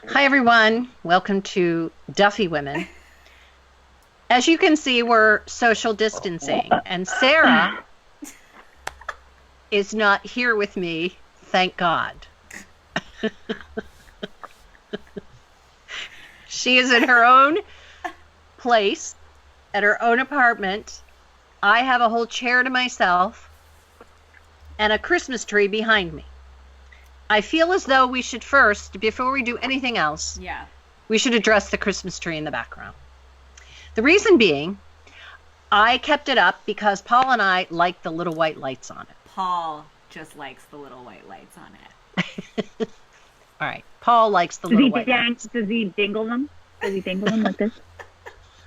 Hi, everyone. Welcome to Duffy Women. As you can see, we're social distancing, and Sarah is not here with me, thank God. She is in her own place, at her own apartment. I have a whole chair to myself and a Christmas tree behind me. I feel as though we should first, before we do anything else, we should address the Christmas tree in the background. The reason being, I kept it up because Paul and I like the little white lights on it. Paul just likes the little white lights on it. All right. Paul likes the little white lights. Does he dingle them? Does he dingle them like this?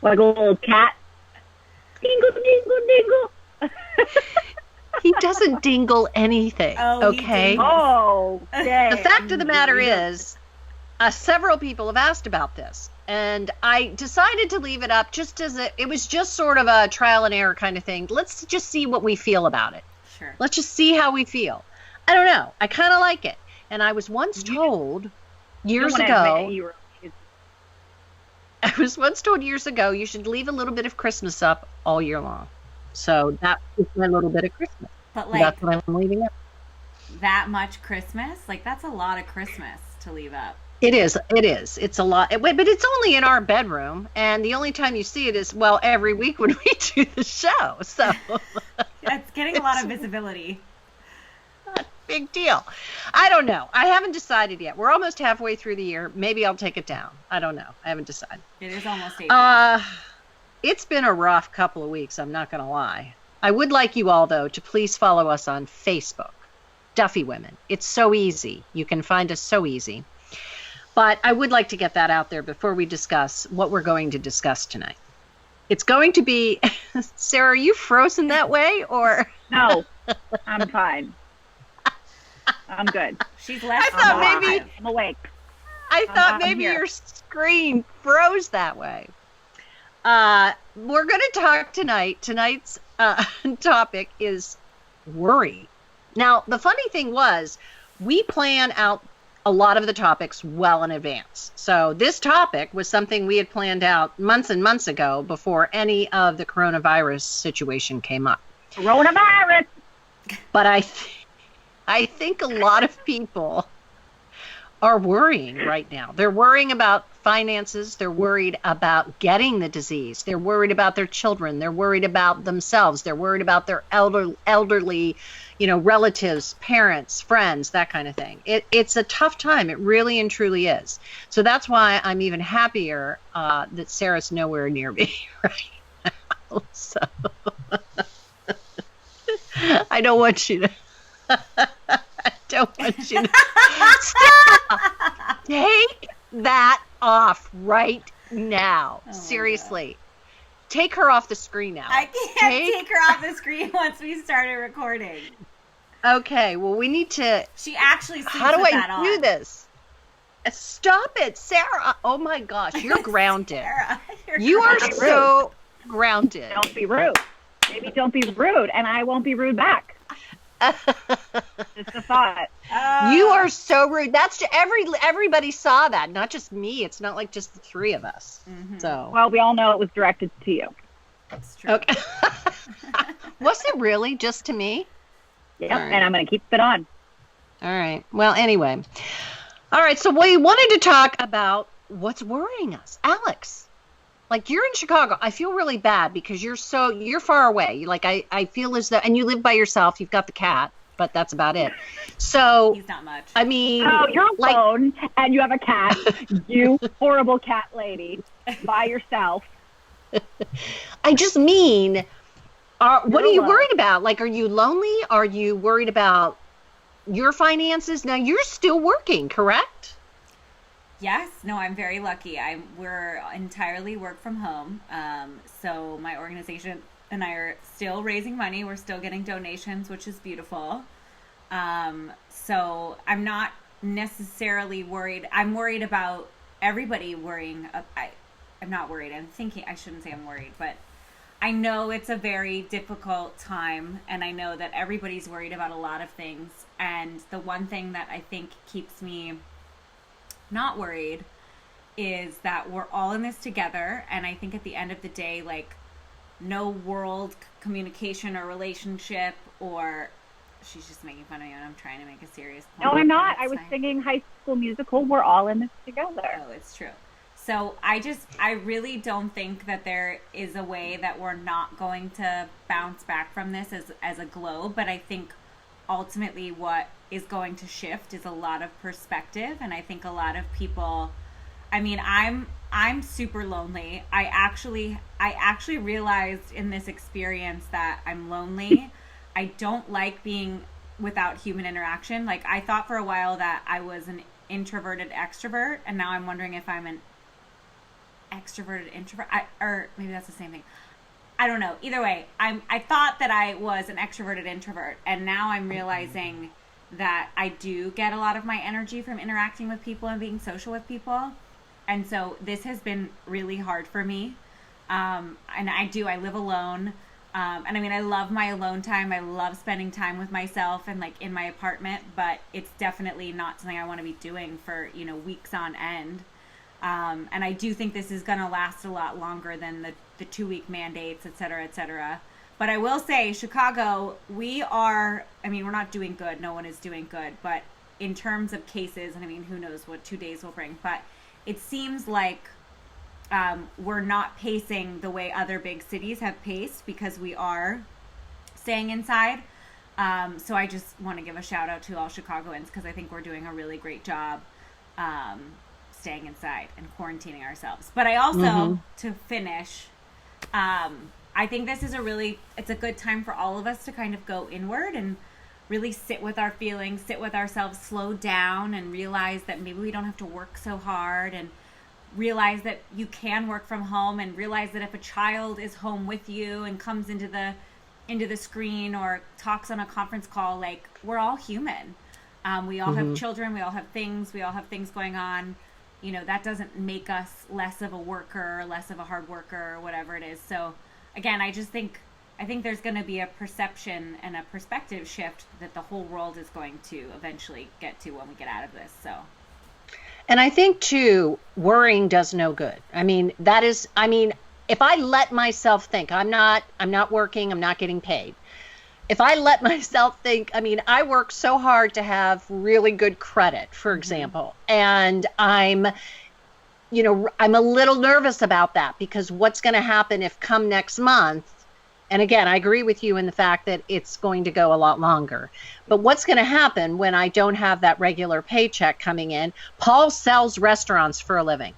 Like a little cat? Dingle, dingle, dingle. He doesn't dingle anything. Okay. Oh, okay. The fact of the matter is, several people have asked about this, and I decided to leave it up just as it was just sort of a trial and error kind of thing. Let's just see what we feel about it. Sure. Let's just see how we feel. I don't know. I kind of like it. And I was once told years ago, you should leave a little bit of Christmas up all year long. So that is my little bit of Christmas. But that's what I'm leaving up. That much Christmas? Like, that's a lot of Christmas to leave up. It is. It's a lot. But it's only in our bedroom. And the only time you see it is, well, every week when we do the show. So it's getting a lot of visibility. Not a big deal. I don't know. I haven't decided yet. We're almost halfway through the year. Maybe I'll take it down. I don't know. I haven't decided. It is almost April. It's been a rough couple of weeks. I'm not going to lie. I would like you all, though, to please follow us on Facebook, Duffy Women. It's so easy. You can find us so easy. But I would like to get that out there before we discuss what we're going to discuss tonight. It's going to be, Sarah, are you frozen that way or? No, I'm fine. I'm good. She's left. I'm awake. I thought maybe your screen froze that way. We're going to talk tonight. Tonight's topic is worry. Now, the funny thing was, we plan out a lot of the topics well in advance. So this topic was something we had planned out months and months ago before any of the coronavirus situation came up. Coronavirus! But I think a lot of people are worrying right now. They're worrying about finances. They're worried about getting the disease. They're worried about their children. They're worried about themselves. They're worried about their elderly, relatives, parents, friends, that kind of thing. It's a tough time. It really and truly is. So that's why I'm even happier that Sarah's nowhere near me right now. So I don't want you to. I don't want you to. Stop! Take that off right now. Oh, seriously. Take her off the screen now. I can't take her off the screen once we started recording. Okay, well, we need to. She actually sleeps How do with I that do on. this? Stop it, Sarah. Oh my gosh, you're grounded. Sarah, you are so grounded. Don't be rude. Maybe don't be rude, and I won't be rude back. Just a thought. You are so rude. That's everybody saw that, not just me. It's not like just the three of us. Mm-hmm. So well, we all know it was directed to you. That's true. Okay. Was it really just to me? Yep, right. And I'm going to keep it on. All right. Well, anyway. All right. So we wanted to talk about what's worrying us, Alex. Like, you're in Chicago. I feel really bad because you're far away. Like, I feel as though, and you live by yourself. You've got the cat, but that's about it. So he's not much. I mean, oh, you're alone and you have a cat. You horrible cat lady by yourself. I just mean, what are you worried about? Like, are you lonely? Are you worried about your finances? Now, you're still working, correct? Yes. No, I'm very lucky. We're entirely work from home. So my organization and I are still raising money. We're still getting donations, which is beautiful. So I'm not necessarily worried. I'm worried about everybody worrying. I'm not worried. I shouldn't say I'm worried, but I know it's a very difficult time, and I know that everybody's worried about a lot of things. And the one thing that I think keeps me not worried is that we're all in this together. And I think at the end of the day, like, no world communication or relationship or she's just making fun of me when I'm trying to make a serious point. No, I'm not. I was singing High School Musical. We're all in this together. Oh, it's true. So I really don't think that there is a way that we're not going to bounce back from this as a globe. But I think ultimately what is going to shift is a lot of perspective. And I think a lot of people, I mean, I'm super lonely. I actually realized in this experience that I'm lonely. I don't like being without human interaction. Like, I thought for a while that I was an introverted extrovert, and now I'm wondering if I'm an extroverted introvert. Or maybe that's the same thing. I don't know. Either way, I thought that I was an extroverted introvert, and now I'm realizing that I do get a lot of my energy from interacting with people and being social with people. And so this has been really hard for me. And I live alone. And I mean, I love my alone time. I love spending time with myself and like in my apartment, but it's definitely not something I want to be doing for, weeks on end. And I do think this is going to last a lot longer than the 2-week mandates, et cetera, et cetera. But I will say, Chicago, we're not doing good. No one is doing good. But in terms of cases, and I mean, who knows what 2 days will bring, but it seems like we're not pacing the way other big cities have paced because we are staying inside. So I just want to give a shout out to all Chicagoans because I think we're doing a really great job staying inside and quarantining ourselves. But I also, to finish, I think this is it's a good time for all of us to kind of go inward and really sit with our feelings, sit with ourselves, slow down and realize that maybe we don't have to work so hard and realize that you can work from home and realize that if a child is home with you and comes into the screen or talks on a conference call, like, we're all human. We all have children, we all have things going on. That doesn't make us less of a worker or less of a hard worker or whatever it is. So again, I think there's going to be a perception and a perspective shift that the whole world is going to eventually get to when we get out of this. So. And I think, too, worrying does no good. I mean, if I let myself think, I'm not working, I'm not getting paid. If I let myself think, I work so hard to have really good credit, for example, and I'm a little nervous about that because what's going to happen if come next month, and again, I agree with you in the fact that it's going to go a lot longer. But what's going to happen when I don't have that regular paycheck coming in? Paul sells restaurants for a living.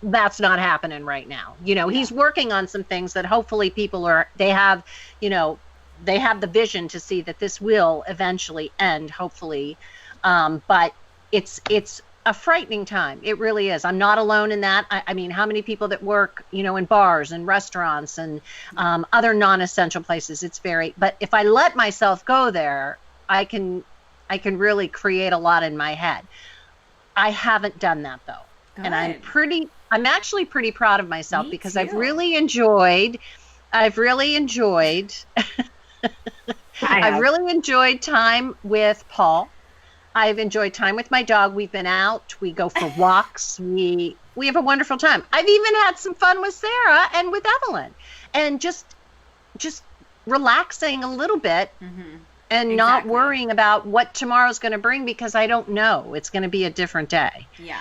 That's not happening right now. He's working on some things that hopefully they have the vision to see that this will eventually end, hopefully. But it's a frightening time. It really is. I'm not alone in that. I mean, how many people that work, in bars and restaurants and other non-essential places? But if I let myself go there, I can really create a lot in my head. I haven't done that though. Good. And I'm actually pretty proud of myself because I've really enjoyed I've really enjoyed time with Paul. I've enjoyed time with my dog. We've been out. We go for walks. We have a wonderful time. I've even had some fun with Sarah and with Evelyn, and just relaxing a little bit and not worrying about what tomorrow's going to bring because I don't know. It's going to be a different day. Yeah.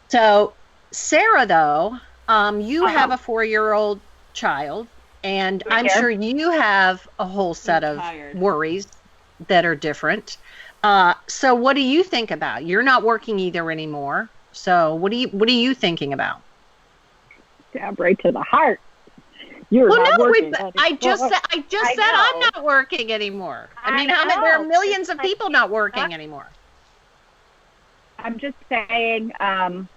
So, Sarah, though, you have a 4-year-old child, and I'm sure you have a whole set of worries that are different. So what do you think about? You're not working either anymore. So what are you thinking about? Stab right to the heart. You're not working. I just said I'm not working anymore. There are millions of people not working anymore. I'm just saying, I,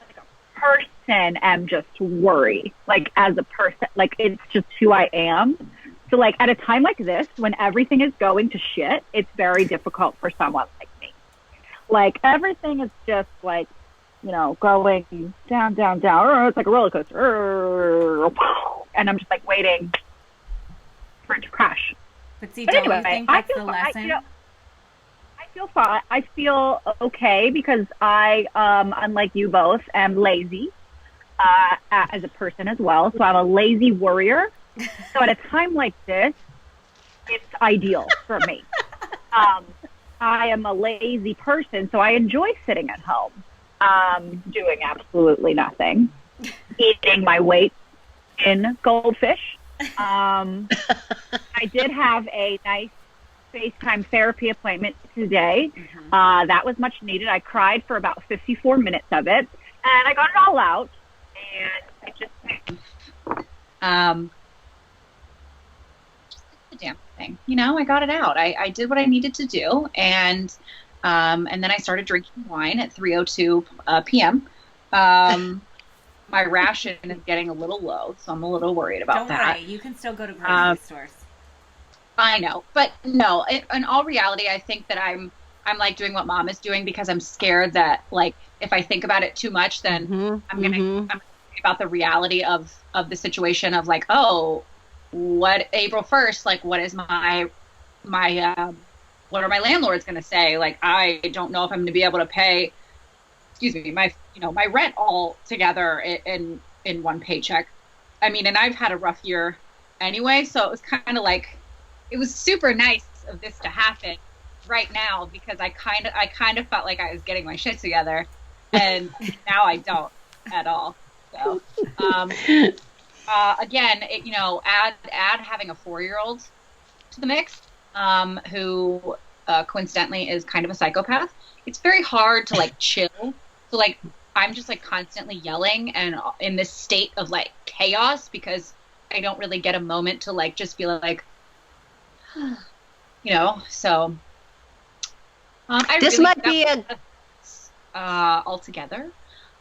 like a person, am just worried. Like, as a person, like, it's just who I am. So, like, at a time like this, when everything is going to shit, it's very difficult for someone like me. Like, everything is just, like, going down, down, down. Or it's like a roller coaster. And I'm just, like, waiting for it to crash. But see, don't you think that's the lesson? I feel fine. I feel okay because I, unlike you both, am lazy as a person as well. So I'm a lazy worrier. So at a time like this, it's ideal for me. I am a lazy person, so I enjoy sitting at home, doing absolutely nothing, eating my weight in goldfish. I did have a nice FaceTime therapy appointment today. That was much needed. I cried for about 54 minutes of it, and I got it all out. And it just the damn thing, I got it out. I did what I needed to do, and then I started drinking wine at 3:02 p.m. My ration is getting a little low, so I'm a little worried about that. Don't worry, you can still go to grocery stores. I know, but no. In all reality, I think that I'm like doing what Mom is doing because I'm scared that like if I think about it too much, then I'm gonna think about the reality of the situation of like, oh, what April 1st, like what is my what are my landlords gonna say? Like I don't know if I'm gonna be able to pay my rent all together in one paycheck. I mean, and I've had a rough year anyway, so it was kind of like, it was super nice of this to happen right now because I kind of felt like I was getting my shit together, and now I don't at all. So, again, add having a 4-year-old to the mix, who coincidentally is kind of a psychopath. It's very hard to like chill. So like I'm just like constantly yelling and in this state of like chaos because I don't really get a moment to like just feel like, So this might be altogether.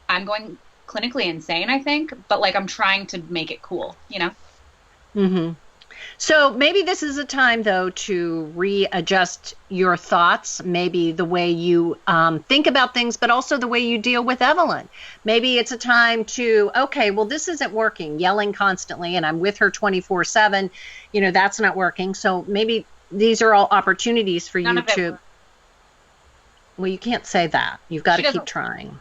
I'm going clinically insane, I think, but like I'm trying to make it cool, So maybe this is a time, though, to readjust your thoughts, maybe the way you think about things, but also the way you deal with Evelyn. Maybe it's a time to, okay, well, this isn't working, yelling constantly, and I'm with her 24/7. That's not working. So maybe these are all opportunities for you to. Well, you can't say that. You've got to keep trying.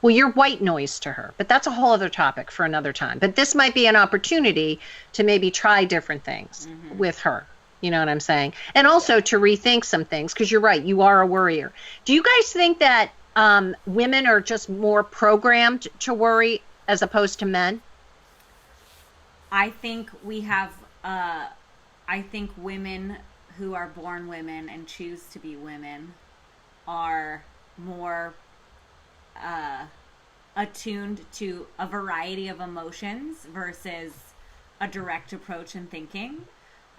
Well, you're white noise to her, but that's a whole other topic for another time. But this might be an opportunity to maybe try different things with her. You know what I'm saying? And also to rethink some things, because you're right, you are a worrier. Do you guys think that women are just more programmed to worry as opposed to men? I think we have, I think women who are born women and choose to be women are more attuned to a variety of emotions versus a direct approach in thinking.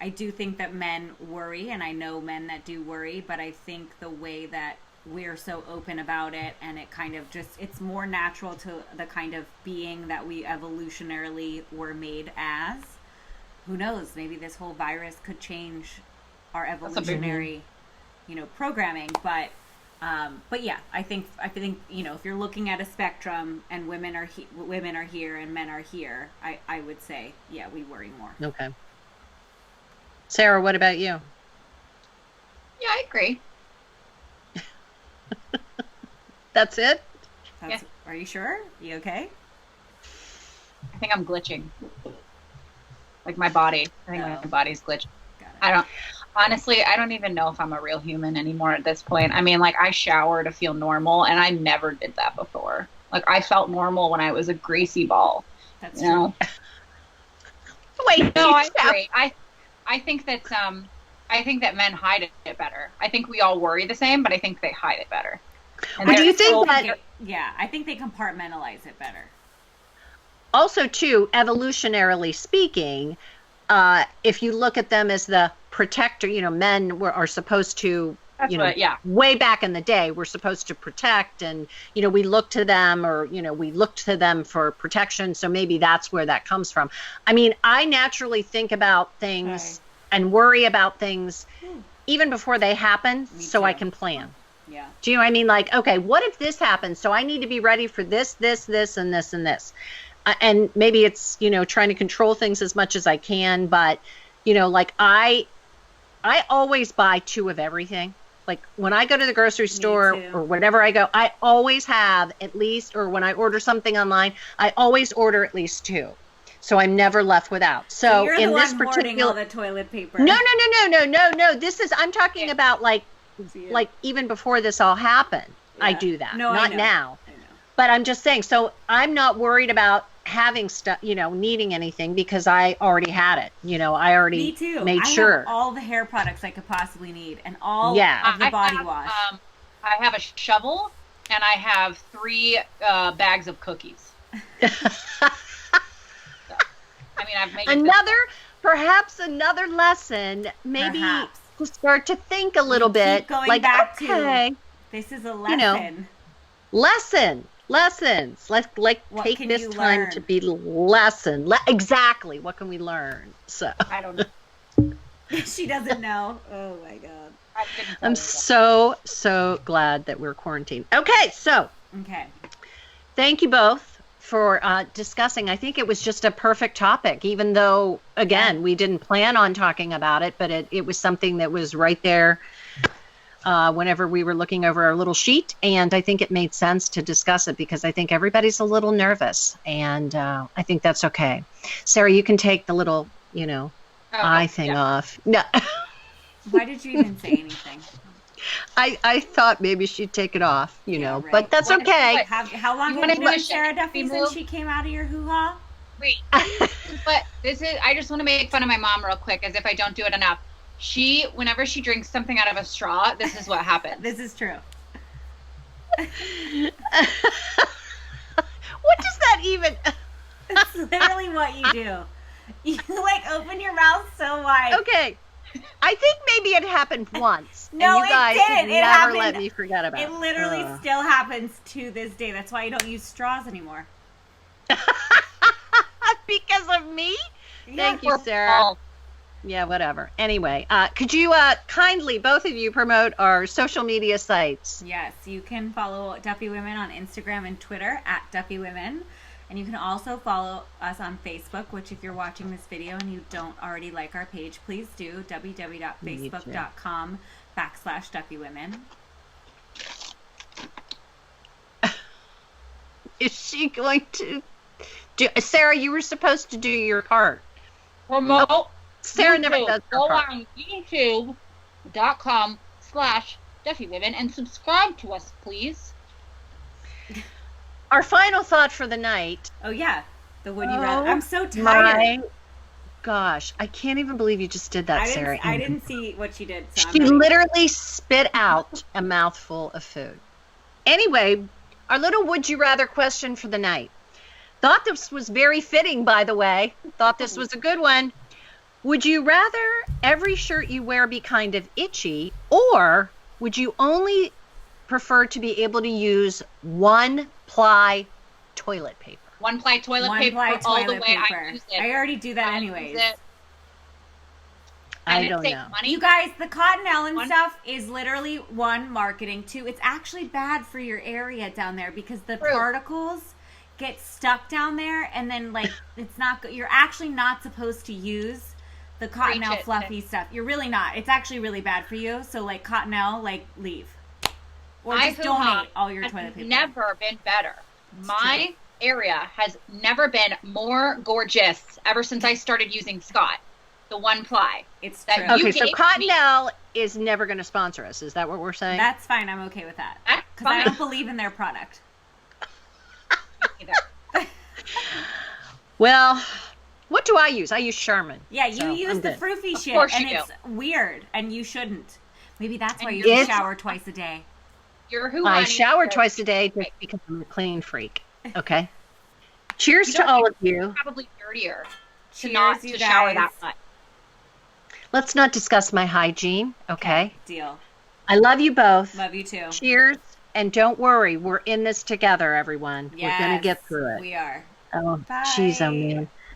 I do think that men worry, and I know men that do worry, but I think the way that we're so open about it, and it kind of just, it's more natural to the kind of being that we evolutionarily were made as. Who knows, maybe this whole virus could change our evolutionary, programming, but yeah, I think if you're looking at a spectrum and women are here and men are here, I would say we worry more. Okay. Sarah, what about you? Yeah, I agree. That's it? Yeah. Are you sure? You okay? I think I'm glitching. Like my body. I think my body's glitching. Honestly, I don't even know if I'm a real human anymore at this point. I mean, like, I shower to feel normal, and I never did that before. Like, I felt normal when I was a greasy ball. That's true. Wait, no, I agree. I think that men hide it better. I think we all worry the same, but I think they hide it better. Well, do you think that? I think they compartmentalize it better. Also, too, evolutionarily speaking, if you look at them as the protector, men are supposed to, way back in the day, we're supposed to protect, and, we look to them, or, we look to them for protection. So maybe that's where that comes from. I mean, I naturally think about things and worry about things even before they happen, so I can plan. Yeah. Do you know what I mean? Like, okay, what if this happens? So I need to be ready for this, and this, and this. And maybe it's, trying to control things as much as I can. But, like I always buy 2 of everything. Like when I go to the grocery store too. or whenever I go, I always have at least, or when I order something online, I always order at least 2. So I'm never left without. So you're in the this one hoarding particular, all the toilet paper. no. This is, I'm talking about like even before this all happened, I do that. No, not I know. now. I know. But I'm just saying, so I'm not worried about having stuff, needing anything because I already had it. I already Me too. made I sure. have all the hair products I could possibly need and all Yeah. of the body wash. I have a shovel and I have 3 bags of cookies. I mean, I've made perhaps another lesson, maybe Perhaps. to start to think a little bit. Keep going like, back okay, to this is a lesson. lessons. Let's What take can this you time learn? to be exactly. What can we learn? So I don't know. She doesn't know. Oh my god. I'm so glad that we're quarantined. Okay, so Okay. thank you both for discussing. I think it was just a perfect topic, even though, again, we didn't plan on talking about it, but it was something that was right there whenever we were looking over our little sheet. And I think it made sense to discuss it because I think everybody's a little nervous. And I think that's okay. Sarah, you can take the little, eye thing off. No. Why did you even say anything? I thought maybe she'd take it off, right. but that's okay. How long You have you wanna known do a Sarah shake Duffy move? since she came out of your hoo-ha? Wait, but I just want to make fun of my mom real quick, as if I don't do it enough. Whenever she drinks something out of a straw, this is what happens. This is true. What does that even... That's literally what you do. You open your mouth so wide. Okay. I think maybe it happened once. No, and you guys it didn't. have It never happened. let me forget about it. It literally still happens to this day. That's why you don't use straws anymore. Because of me? Thank you, We're Sarah. all- Yeah, whatever. Anyway, could you kindly, both of you, promote our social media sites? Yes, you can follow Duffy Women on Instagram and Twitter at Duffy Women. And you can also follow us on Facebook, which if you're watching this video and you don't already like our page, please do. www.facebook.com/Duffy Women. Is she going to do... Sarah, you were supposed to do your part. Remote. Sarah never YouTube. does her Go part. on youtube.com/Duffy Women and subscribe to us, please. Our final thought for the night. Oh, yeah. The would you rather. Oh, I'm so tired. My gosh, I can't even believe you just did that, Sarah. I didn't see what she did. So She literally spit out a mouthful of food. Anyway, our little would you rather question for the night. Thought this was very fitting, by the way. Thought this was a good one. Would you rather every shirt you wear be kind of itchy, or would you only prefer to be able to use one-ply toilet paper? One-ply toilet paper all the way. I use it. I already do that anyways. I don't know. You guys, the Cottonelle and stuff is literally one, marketing. Two, it's actually bad for your area down there because the particles get stuck down there, and then it's not good. You're actually not supposed to use the Cottonelle fluffy stuff. You're really not. It's actually really bad for you. So Cottonelle, leave. Or just donate all your toilet paper. Never been better. My area has never been more gorgeous ever since I started using Scott, the one ply. It's true. Okay, so Cottonelle is never going to sponsor us. Is that what we're saying? That's fine. I'm okay with that. Because I don't believe in their product. Well, what do I use? I use Sherman. Yeah, you use the froofy shit, and it's weird, and you shouldn't. Maybe that's why you shower twice a day. I shower twice a day just because I'm a clean freak. Okay. Cheers to all of you. Probably dirtier to Cheers, not you to shower guys. that much. Let's not discuss my hygiene. Okay. Deal. I love you both. Love you too. Cheers. And don't worry, we're in this together, everyone. Yes, we're going to get through it. We are. Oh, Bye. jeez, oh man.